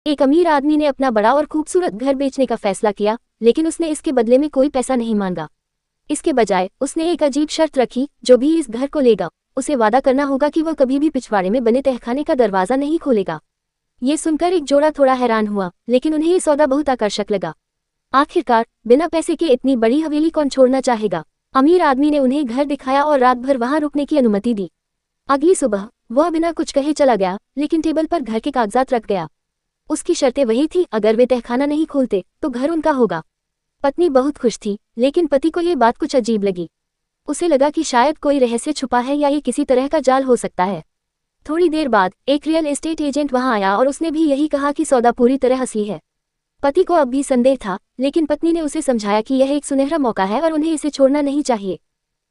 एक अमीर आदमी ने अपना बड़ा और खूबसूरत घर बेचने का फैसला किया, लेकिन उसने इसके बदले में कोई पैसा नहीं मांगा। इसके बजाय उसने एक अजीब शर्त रखी, जो भी इस घर को लेगा उसे वादा करना होगा कि वह कभी भी पिछवाड़े में बने तहखाने का दरवाजा नहीं खोलेगा। ये सुनकर एक जोड़ा थोड़ा हैरान हुआ, लेकिन उन्हें ये सौदा बहुत आकर्षक लगा। आखिरकार बिना पैसे के इतनी बड़ी हवेली कौन छोड़ना चाहेगा। अमीर आदमी ने उन्हें घर दिखाया और रात भर वहां रुकने की अनुमति दी। अगली सुबह वह बिना कुछ कहे चला गया, लेकिन टेबल पर घर के कागजात रख गया। उसकी शर्तें वही थी, अगर वे तहखाना नहीं खोलते तो घर उनका होगा। पत्नी बहुत खुश थी, लेकिन पति को ये बात कुछ अजीब लगी। उसे लगा कि शायद कोई रहस्य छुपा है या ये किसी तरह का जाल हो सकता है। थोड़ी देर बाद एक रियल एस्टेट एजेंट वहां आया और उसने भी यही कहा कि सौदा पूरी तरह असली है। पति को अब भी संदेह था, लेकिन पत्नी ने उसे समझाया कि यह एक सुनहरा मौका है और उन्हें इसे छोड़ना नहीं चाहिए।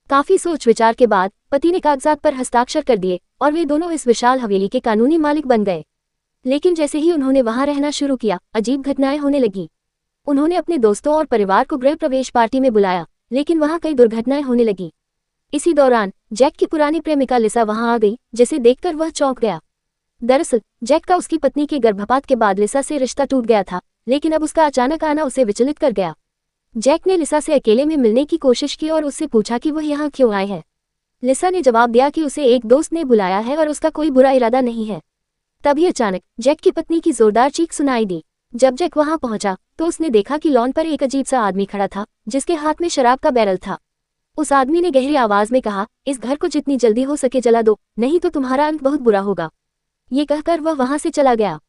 काफी सोच विचार के बाद पति ने कागजात पर हस्ताक्षर कर दिए और वे दोनों इस विशाल हवेली के कानूनी मालिक बन गए। लेकिन जैसे ही उन्होंने वहां रहना शुरू किया, अजीब घटनाएं होने लगी। उन्होंने अपने दोस्तों और परिवार को गृह प्रवेश पार्टी में बुलाया, लेकिन वहां कई दुर्घटनाएं होने लगी। इसी दौरान जैक की पुरानी प्रेमिका लिसा वहां आ गई, जिसे देखकर वह चौंक गया। दरअसल जैक का उसकी पत्नी के गर्भपात के बाद लिसा से रिश्ता टूट गया था, लेकिन अब उसका अचानक आना उसे विचलित कर गया। जैक ने लिसा से अकेले में मिलने की कोशिश की और उससे पूछा कि वह यहाँ क्यों आए हैं। लिसा ने जवाब दिया कि उसे एक दोस्त ने बुलाया है और उसका कोई बुरा इरादा नहीं है। तभी अचानक जैक की पत्नी की जोरदार चीख सुनाई दी। जब जैक वहां पहुंचा तो उसने देखा कि लॉन पर एक अजीब सा आदमी खड़ा था, जिसके हाथ में शराब का बैरल था। उस आदमी ने गहरी आवाज में कहा, इस घर को जितनी जल्दी हो सके जला दो, नहीं तो तुम्हारा अंत बहुत बुरा होगा। ये कहकर वह वहां से चला गया।